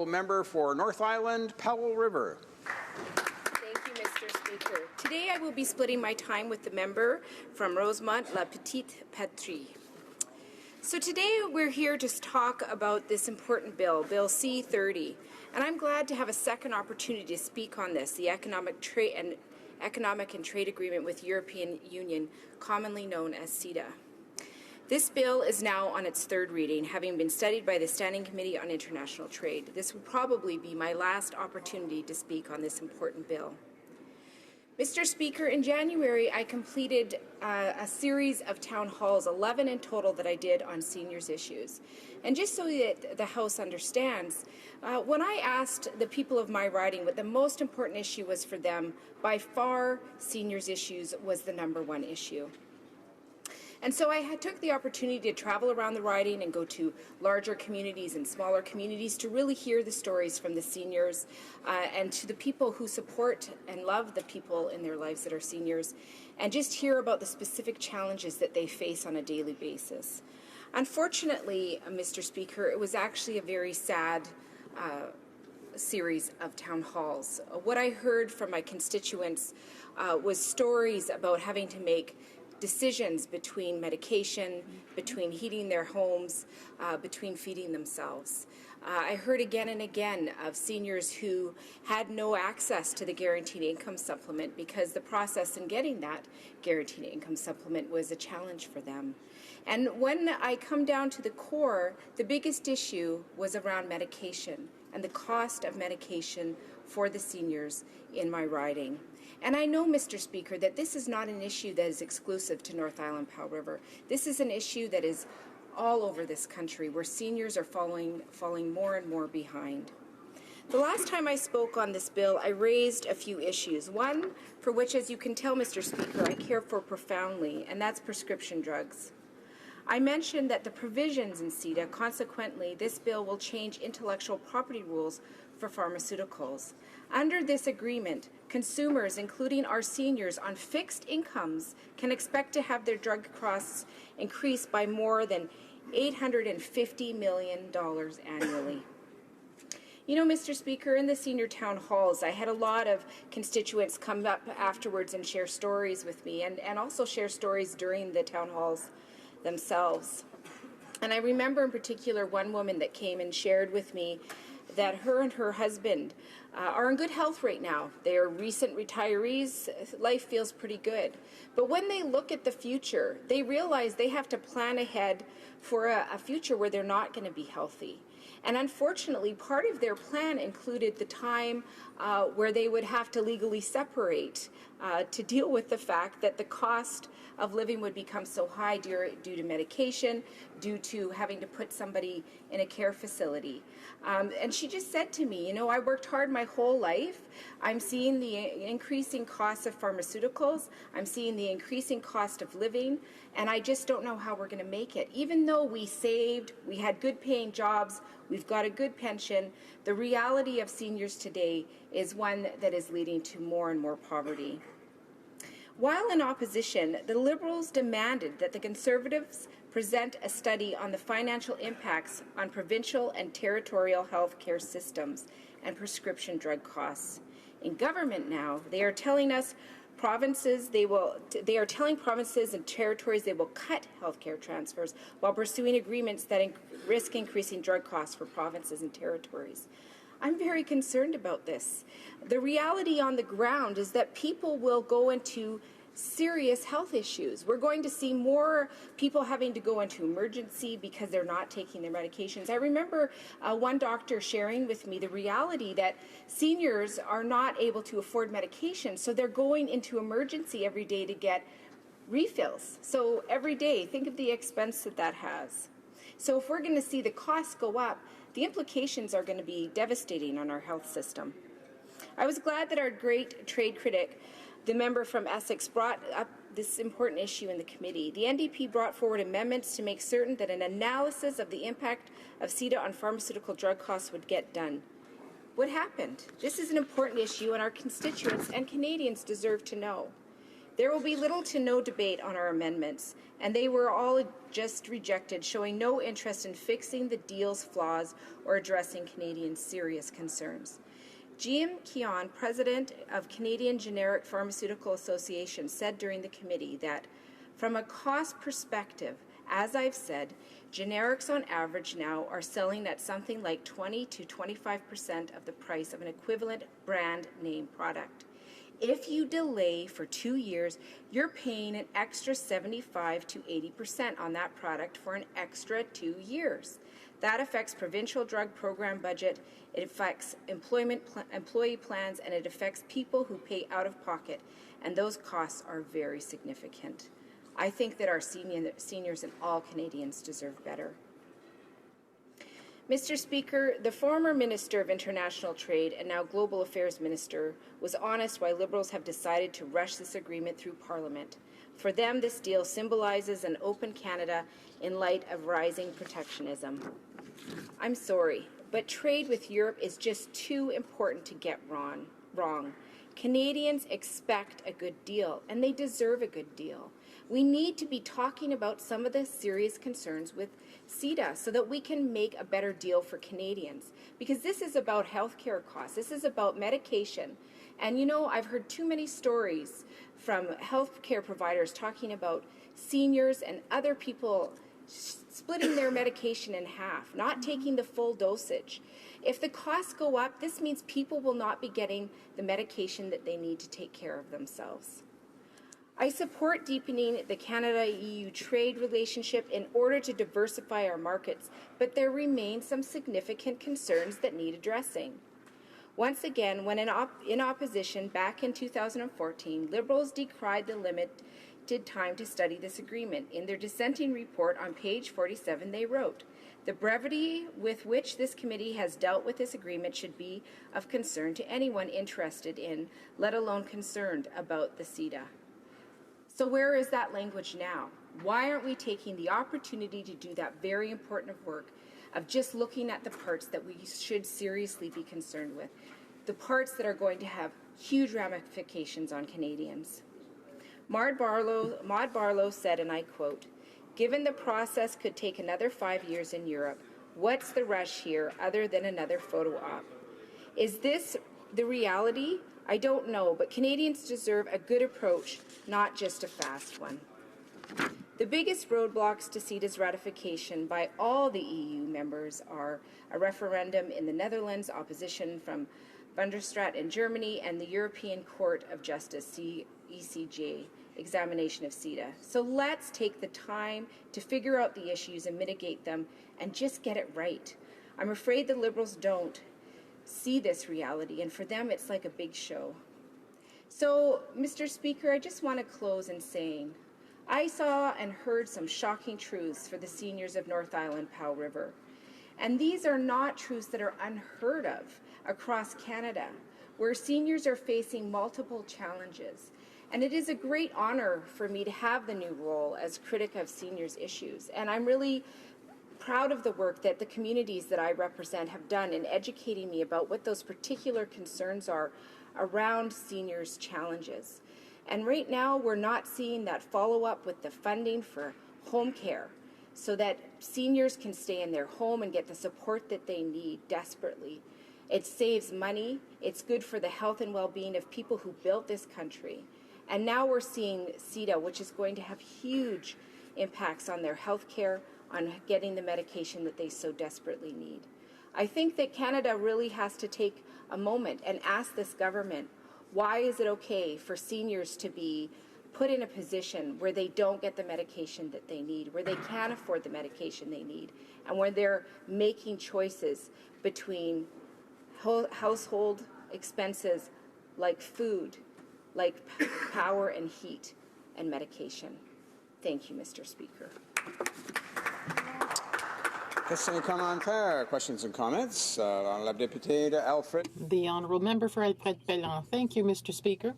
Member for North Island, Powell River. Thank you, Mr. Speaker. Today I will be splitting my time with the member from Rosemont, La Petite Patrie. So today we're here to talk about this important bill, Bill C-30, and I'm glad to have a second opportunity to speak on this, the Economic and Trade Agreement with European Union, commonly known as CETA. This bill is now on its third reading, having been studied by the Standing Committee on International Trade. This will probably be my last opportunity to speak on this important bill. Mr. Speaker, in January, I completed a series of town halls, 11 in total, that I did on seniors' issues. And just so that the House understands, when I asked the people of my riding what the most important issue was for them, by far, seniors' issues was the #1 issue. And so I took the opportunity to travel around the riding and go to larger communities and smaller communities to really hear the stories from the seniors and to the people who support and love the people in their lives that are seniors, and just hear about the specific challenges that they face on a daily basis. Unfortunately, Mr. Speaker, it was actually a very sad series of town halls. What I heard from my constituents was stories about having to make decisions between medication, between heating their homes, between feeding themselves. I heard again and again of seniors who had no access to the guaranteed income supplement because the process in getting that guaranteed income supplement was a challenge for them. And when I come down to the core, the biggest issue was around medication and the cost of medication for the seniors in my riding. And I know, Mr. Speaker, that this is not an issue that is exclusive to North Island Powell River. This is an issue that is all over this country, where seniors are falling more and more behind. The last time I spoke on this bill, I raised a few issues. One for which, as you can tell, Mr. Speaker, I care for profoundly, and that's prescription drugs. I mentioned that the provisions in CETA, consequently, this bill will change intellectual property rules for pharmaceuticals. Under this agreement, consumers, including our seniors on fixed incomes, can expect to have their drug costs increase by more than $850 million annually. You know, Mr. Speaker, in the senior town halls, I had a lot of constituents come up afterwards and share stories with me, and also share stories during the town halls themselves. And I remember in particular one woman that came and shared with me that her and her husband are in good health right now. They are recent retirees. Life feels pretty good. But when they look at the future, they realize they have to plan ahead for a future where they're not going to be healthy. And unfortunately, part of their plan included the time where they would have to legally separate to deal with the fact that the cost of living would become so high due to medication, due to having to put somebody in a care facility. And she just said to me, you know, I worked hard my whole life. I'm seeing the increasing cost of pharmaceuticals. I'm seeing the increasing cost of living, and I just don't know how we're going to make it. Even though we saved, we had good paying jobs, we've got a good pension, the reality of seniors today is one that is leading to more and more poverty. While in opposition, the Liberals demanded that the Conservatives present a study on the financial impacts on provincial and territorial health care systems and prescription drug costs. In government now, they are telling us they are telling provinces and territories they will cut healthcare transfers while pursuing agreements that risk increasing drug costs for provinces and territories. I'm very concerned about this. The reality on the ground is that people will go into serious health issues. We're going to see more people having to go into emergency because they're not taking their medications. I remember one doctor sharing with me the reality that seniors are not able to afford medication, so they're going into emergency every day to get refills. So every day, think of the expense that has. So if we're going to see the costs go up, the implications are going to be devastating on our health system. I was glad that our great trade critic, the member from Essex, brought up this important issue in the committee. The NDP brought forward amendments to make certain that an analysis of the impact of CETA on pharmaceutical drug costs would get done. What happened? This is an important issue, and our constituents and Canadians deserve to know. There will be little to no debate on our amendments, and they were all just rejected, showing no interest in fixing the deal's flaws or addressing Canadians' serious concerns. Jim Keon, president of Canadian Generic Pharmaceutical Association, said during the committee that, from a cost perspective, as I've said, generics on average now are selling at something like 20 to 25% of the price of an equivalent brand name product. If you delay for 2 years, you're paying an extra 75 to 80% on that product for an extra 2 years. That affects provincial drug program budget, it affects employee plans, and it affects people who pay out of pocket, and those costs are very significant. I think that our seniors and all Canadians deserve better. Mr. Speaker, the former Minister of International Trade and now Global Affairs Minister was honest why Liberals have decided to rush this agreement through Parliament. For them, this deal symbolizes an open Canada in light of rising protectionism. I'm sorry, but trade with Europe is just too important to get wrong. Canadians expect a good deal, and they deserve a good deal. We need to be talking about some of the serious concerns with CETA so that we can make a better deal for Canadians. Because this is about healthcare costs. This is about medication. And you know, I've heard too many stories from healthcare providers talking about seniors and other people splitting their medication in half, not taking the full dosage. If the costs go up, this means people will not be getting the medication that they need to take care of themselves. I support deepening the Canada-EU trade relationship in order to diversify our markets, but there remain some significant concerns that need addressing. Once again, when in opposition back in 2014, Liberals decried the limited time to study this agreement. In their dissenting report on page 47, they wrote, "The brevity with which this committee has dealt with this agreement should be of concern to anyone interested in, let alone concerned about the CETA." So where is that language now? Why aren't we taking the opportunity to do that very important work of just looking at the parts that we should seriously be concerned with, the parts that are going to have huge ramifications on Canadians? Maud Barlow said, and I quote, "Given the process could take another 5 years in Europe, what's the rush here other than another photo op? Is this the reality? I don't know, but Canadians deserve a good approach, not just a fast one." The biggest roadblocks to CETA's ratification by all the EU members are a referendum in the Netherlands, opposition from Bundesrat in Germany, and the European Court of Justice, ECJ, examination of CETA. So let's take the time to figure out the issues and mitigate them and just get it right. I'm afraid the Liberals don't see this reality, and for them it's like a big show. So, Mr. Speaker, I just want to close in saying, I saw and heard some shocking truths for the seniors of North Island Powell River. And these are not truths that are unheard of across Canada, where seniors are facing multiple challenges. And it is a great honor for me to have the new role as critic of seniors' issues. And I'm really proud of the work that the communities that I represent have done in educating me about what those particular concerns are around seniors' challenges. And right now, we're not seeing that follow-up with the funding for home care so that seniors can stay in their home and get the support that they need desperately. It saves money. It's good for the health and well-being of people who built this country. And now we're seeing CETA, which is going to have huge impacts on their health care, on getting the medication that they so desperately need. I think that Canada really has to take a moment and ask this government, why is it okay for seniors to be put in a position where they don't get the medication that they need, where they can't afford the medication they need, and where they're making choices between household expenses like food, like power and heat, and medication. Thank you, Mr. Speaker. Question commentaire, questions and comments. Honorable Deputy Alfred. The Honourable Member for Alfred-Pellan. Thank you, Mr. Speaker.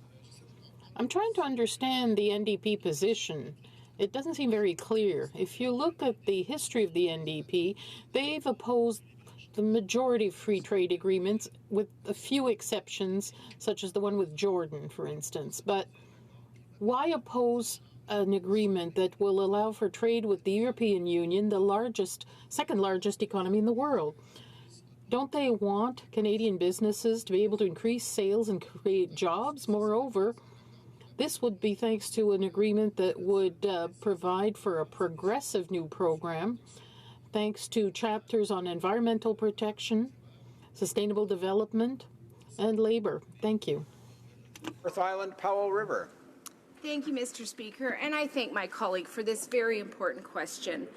I'm trying to understand the NDP position. It doesn't seem very clear. If you look at the history of the NDP, they've opposed the majority of free trade agreements, with a few exceptions, such as the one with Jordan, for instance. But Why oppose an agreement that will allow for trade with the European Union, the second largest economy in the world? Don't they want Canadian businesses to be able to increase sales and create jobs? Moreover, this would be thanks to an agreement that would provide for a progressive new program, thanks to chapters on environmental protection, sustainable development, and labor. Thank you. North Island, Powell River. Thank you, Mr. Speaker, and I thank my colleague for this very important question.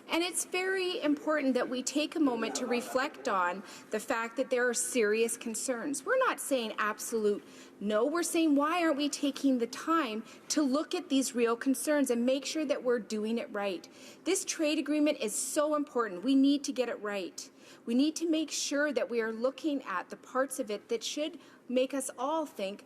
And it's very important that we take a moment to reflect on the fact that there are serious concerns. We're not saying absolute no. We're saying, why aren't we taking the time to look at these real concerns and make sure that we're doing it right? This trade agreement is so important. We need to get it right. We need to make sure that we are looking at the parts of it that should make us all think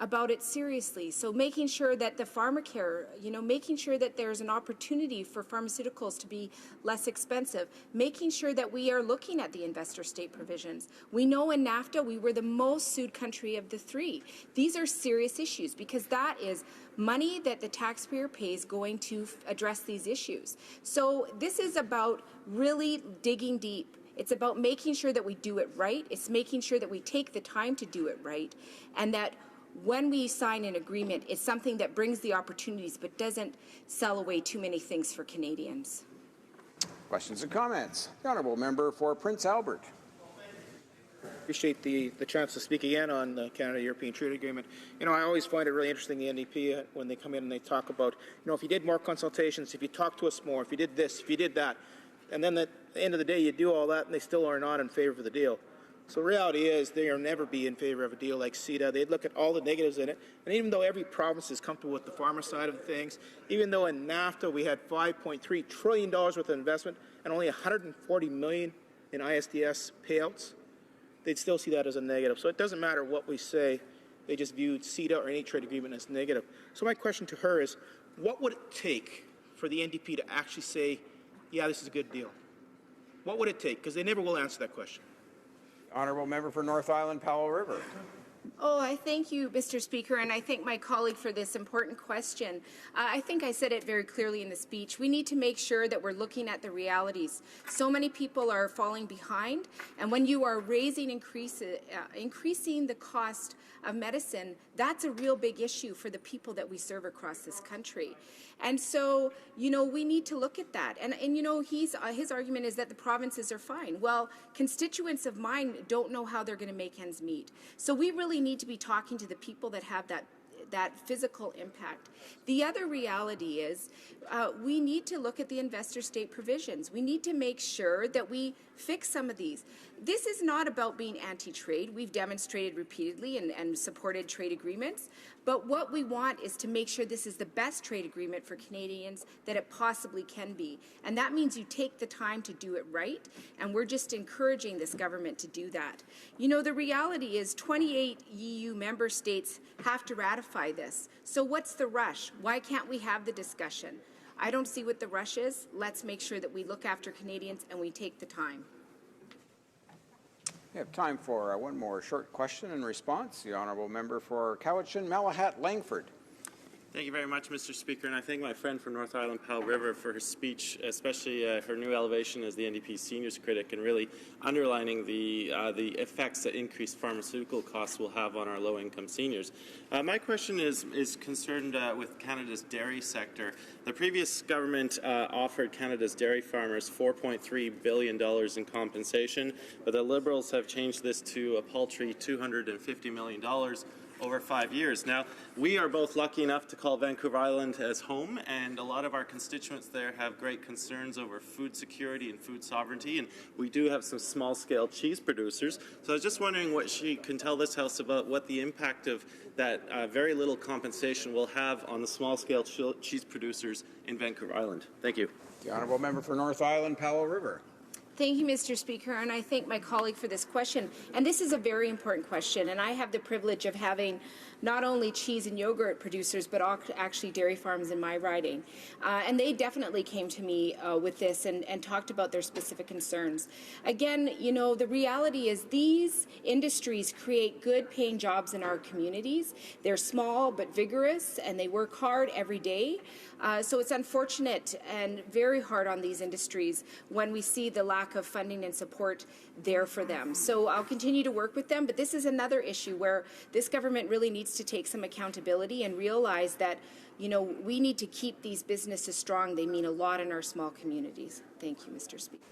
about it seriously. So making sure that the pharmacare, making sure that there's an opportunity for pharmaceuticals to be less expensive, making sure that we are looking at the investor state provisions. We know in NAFTA we were the most sued country of the three. These are serious issues because that is money that the taxpayer pays going to address these issues. So this is about really digging deep. It's about making sure that we do it right. It's making sure that we take the time to do it right, and that when we sign an agreement, it's something that brings the opportunities but doesn't sell away too many things for Canadians. Questions and comments? The Honourable Member for Prince Albert. Appreciate the chance to speak again on the Canada-European Trade Agreement. I always find it really interesting, the NDP, when they come in and they talk about, if you did more consultations, if you talked to us more, if you did this, if you did that, and then at the end of the day you do all that and they still are not in favor of the deal. So the reality is they will never be in favor of a deal like CETA. They'd look at all the negatives in it. And even though every province is comfortable with the farmer side of things, even though in NAFTA we had $5.3 trillion worth of investment and only $140 million in ISDS payouts, they'd still see that as a negative. So it doesn't matter what we say. They just viewed CETA or any trade agreement as negative. So my question to her is, what would it take for the NDP to actually say, yeah, this is a good deal? What would it take? Because they never will answer that question. Honourable Member for North Island, Powell River. Oh, I thank you, Mr. Speaker, and I thank my colleague for this important question. I think I said it very clearly in the speech. We need to make sure that we're looking at the realities. So many people are falling behind, and when you are increasing the cost of medicine, that's a real big issue for the people that we serve across this country. And so, we need to look at that. And his argument is that the provinces are fine. Well, constituents of mine don't know how they're going to make ends meet. So we really need to be talking to the people that have that physical impact. The other reality is we need to look at the investor state provisions. We need to make sure that we fix some of these. This is not about being anti-trade. We've demonstrated repeatedly and supported trade agreements. But what we want is to make sure this is the best trade agreement for Canadians that it possibly can be. And that means you take the time to do it right. And we're just encouraging this government to do that. The reality is 28 EU member states have to ratify this. So what's the rush? Why can't we have the discussion? I don't see what the rush is. Let's make sure that we look after Canadians and we take the time. We have time for one more short question and response. The Honourable Member for Cowichan, Malahat, Langford. Thank you very much, Mr. Speaker, and I thank my friend from North Island, Powell River, for her speech, especially her new elevation as the NDP seniors critic, and really underlining the effects that increased pharmaceutical costs will have on our low-income seniors. My question is concerned with Canada's dairy sector. The previous government offered Canada's dairy farmers $4.3 billion in compensation, but the Liberals have changed this to a paltry $250 million over 5 years. Now, we are both lucky enough to call Vancouver Island as home, and a lot of our constituents there have great concerns over food security and food sovereignty, and we do have some small-scale cheese producers. So I was just wondering what she can tell this House about what the impact of that very little compensation will have on the small-scale cheese producers in Vancouver Island. Thank you. The Honourable Member for North Island, Powell River. Thank you, Mr. Speaker, and I thank my colleague for this question. And this is a very important question, and I have the privilege of having not only cheese and yogurt producers, but actually dairy farms in my riding. And they definitely came to me with this and talked about their specific concerns. Again, you know, the reality is these industries create good paying jobs in our communities. They're small but vigorous, and they work hard every day. So it's unfortunate and very hard on these industries when we see the lack of funding and support there for them. So I'll continue to work with them, but this is another issue where this government really needs to take some accountability and realize that, you know, we need to keep these businesses strong. They mean a lot in our small communities. Thank you, Mr. Speaker.